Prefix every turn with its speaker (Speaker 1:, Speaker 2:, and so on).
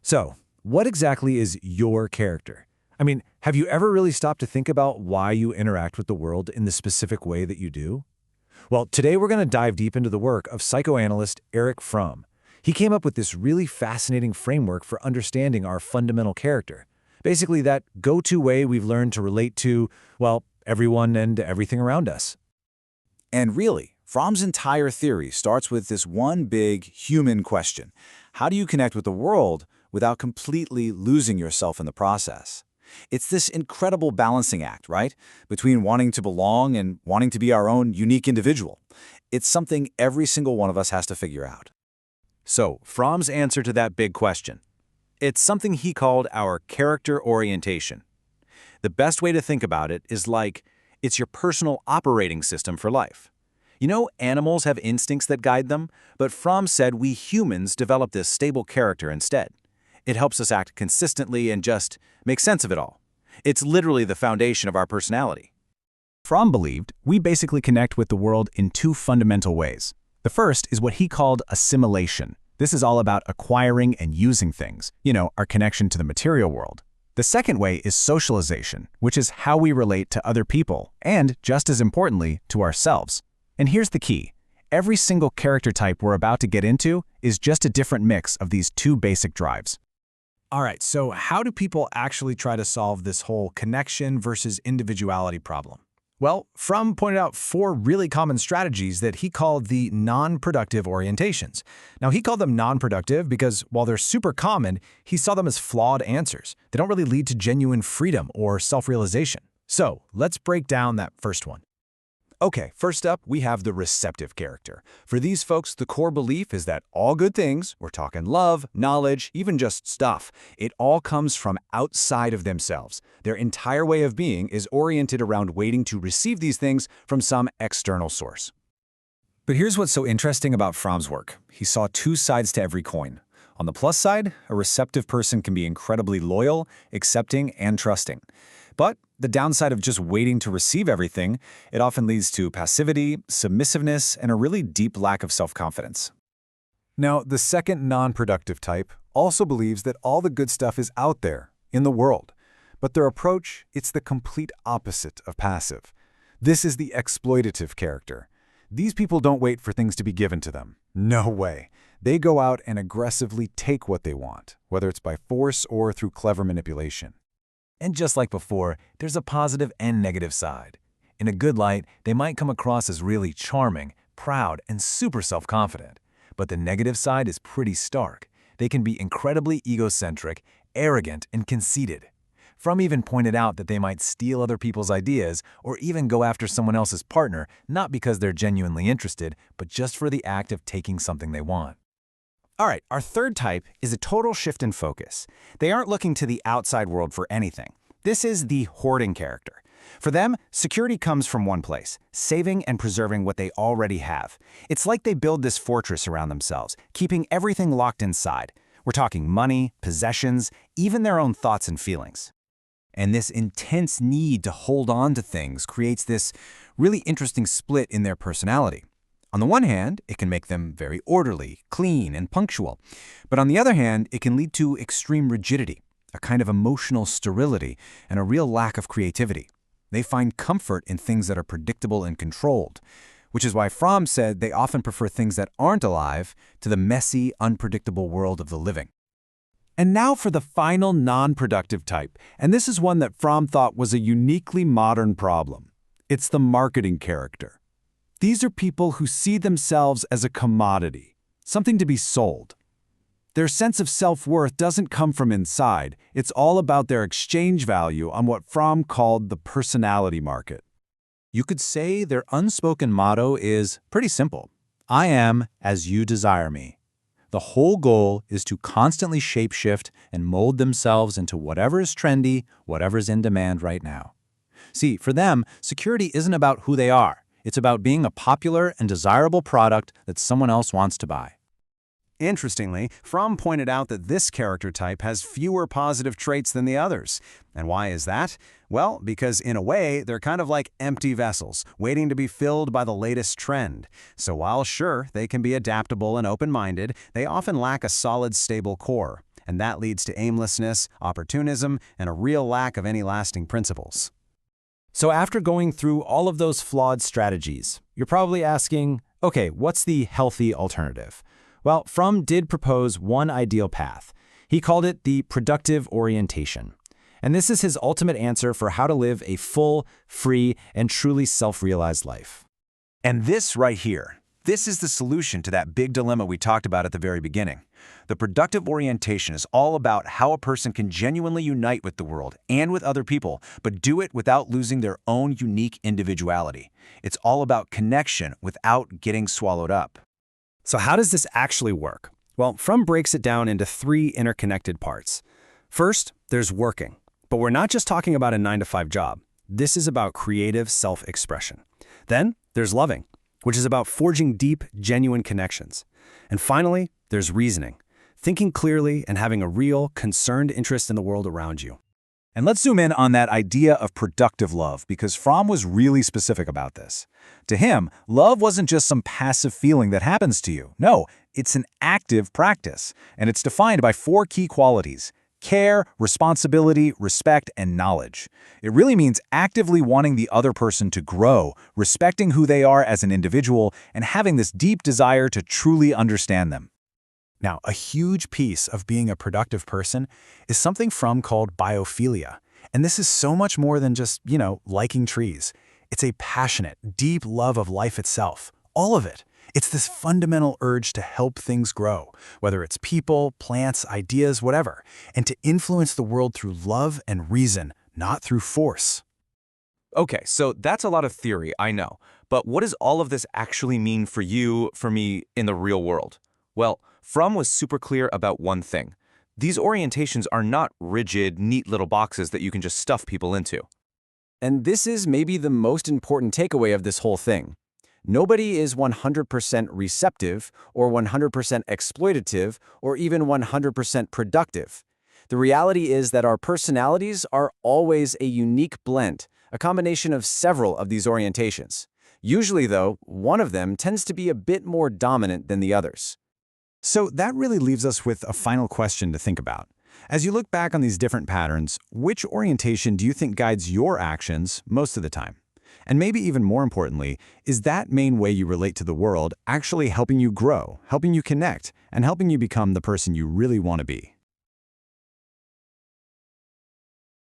Speaker 1: So, what exactly is your character? I mean, have you ever really stopped to think about why you interact with the world in the specific way that you do? Well, today we're going to dive deep into the work of psychoanalyst Erich Fromm. He came up with this really fascinating framework for understanding our fundamental character. Basically, that go-to way we've learned to relate to, well, everyone and everything around us.
Speaker 2: And really, Fromm's entire theory starts with this one big human question. How do you connect with the world without completely losing yourself in the process? It's this incredible balancing act, right? Between wanting to belong and wanting to be our own unique individual. It's something every single one of us has to figure out.
Speaker 1: So, Fromm's answer to that big question. It's something he called our character orientation. The best way to think about it is like it's your personal operating system for life. You know, animals have instincts that guide them, but Fromm said we humans develop this stable character instead. It helps us act consistently and just make sense of it all. It's literally the foundation of our personality. Fromm believed we basically connect with the world in two fundamental ways. The first is what he called assimilation. This is all about acquiring and using things, our connection to the material world. The second way is socialization, which is how we relate to other people and, just as importantly, to ourselves. And here's the key. Every single character type we're about to get into is just a different mix of these two basic drives. All right, so how do people actually try to solve this whole connection versus individuality problem? Well, Fromm pointed out 4 really common strategies that he called the non-productive orientations. Now, he called them non-productive because while they're super common, he saw them as flawed answers. They don't really lead to genuine freedom or self-realization. So, let's break down that first one. Okay, first up, we have the receptive character. For these folks, the core belief is that all good things, we're talking love, knowledge, even just stuff, it all comes from outside of themselves. Their entire way of being is oriented around waiting to receive these things from some external source. But here's what's so interesting about Fromm's work. He saw 2 sides to every coin. On the plus side, a receptive person can be incredibly loyal, accepting, and trusting. But the downside of just waiting to receive everything, it often leads to passivity, submissiveness, and a really deep lack of self-confidence. Now, the second non-productive type also believes that all the good stuff is out there, in the world. But their approach, it's the complete opposite of passive. This is the exploitative character. These people don't wait for things to be given to them. No way. They go out and aggressively take what they want, whether it's by force or through clever manipulation. And just like before, there's a positive and negative side. In a good light, they might come across as really charming, proud, and super self-confident. But the negative side is pretty stark. They can be incredibly egocentric, arrogant, and conceited. Fromm even pointed out that they might steal other people's ideas or even go after someone else's partner, not because they're genuinely interested, but just for the act of taking something they want. All right, our third type is a total shift in focus. They aren't looking to the outside world for anything. This is the hoarding character. For them, security comes from one place, saving and preserving what they already have. It's like they build this fortress around themselves, keeping everything locked inside. We're talking money, possessions, even their own thoughts and feelings. And this intense need to hold on to things creates this really interesting split in their personality. On the one hand, it can make them very orderly, clean, and punctual. But on the other hand, it can lead to extreme rigidity, a kind of emotional sterility, and a real lack of creativity. They find comfort in things that are predictable and controlled, which is why Fromm said they often prefer things that aren't alive to the messy, unpredictable world of the living. And now for the final non-productive type, and this is one that Fromm thought was a uniquely modern problem. It's the marketing character. These are people who see themselves as a commodity, something to be sold. Their sense of self-worth doesn't come from inside. It's all about their exchange value on what Fromm called the personality market. You could say their unspoken motto is pretty simple. I am as you desire me. The whole goal is to constantly shapeshift and mold themselves into whatever is trendy, whatever's in demand right now. See, for them, security isn't about who they are. It's about being a popular and desirable product that someone else wants to buy. Interestingly, Fromm pointed out that this character type has fewer positive traits than the others. And why is that? Well, because in a way, they're kind of like empty vessels, waiting to be filled by the latest trend. So while sure, they can be adaptable and open-minded, they often lack a solid, stable core.
Speaker 3: and that leads to aimlessness, opportunism, and a real lack of any lasting principles. So after going through all of those flawed strategies, you're probably asking, okay, what's the healthy alternative? Well, Fromm did propose one ideal path. He called it the productive orientation. And this is his ultimate answer for how to live a full, free, and truly self-realized life.
Speaker 2: And this right here, this is the solution to that big dilemma we talked about at the very beginning. The productive orientation is all about how a person can genuinely unite with the world and with other people, but do it without losing their own unique individuality. It's all about connection without getting swallowed up.
Speaker 3: So how does this actually work? Well, Fromm breaks it down into 3 interconnected parts. First, there's working. But we're not just talking about a 9-to-5 job. This is about creative self-expression. Then there's loving, which is about forging deep, genuine connections. And finally, there's reasoning, thinking clearly and having a real, concerned interest in the world around you.
Speaker 2: And let's zoom in on that idea of productive love, because Fromm was really specific about this. To him, love wasn't just some passive feeling that happens to you. No, it's an active practice, and it's defined by 4 key qualities: care, responsibility, respect, and knowledge. It really means actively wanting the other person to grow, respecting who they are as an individual, and having this deep desire to truly understand them. Now, a huge piece of being a productive person is something Fromm called biophilia. And this is so much more than just, liking trees. It's a passionate, deep love of life itself. All of it. It's this fundamental urge to help things grow, whether it's people, plants, ideas, whatever, and to influence the world through love and reason, not through force.
Speaker 1: Okay, so that's a lot of theory, I know. But what does all of this actually mean for you, for me, in the real world? Well, Fromm was super clear about one thing. These orientations are not rigid, neat little boxes that you can just stuff people into.
Speaker 3: And this is maybe the most important takeaway of this whole thing. Nobody is 100% receptive or 100% exploitative or even 100% productive. The reality is that our personalities are always a unique blend, a combination of several of these orientations. Usually, though, one of them tends to be a bit more dominant than the others.
Speaker 2: So that really leaves us with a final question to think about. As you look back on these different patterns, which orientation do you think guides your actions most of the time? And maybe even more importantly, is that main way you relate to the world actually helping you grow, helping you connect, and helping you become the person you really want to be?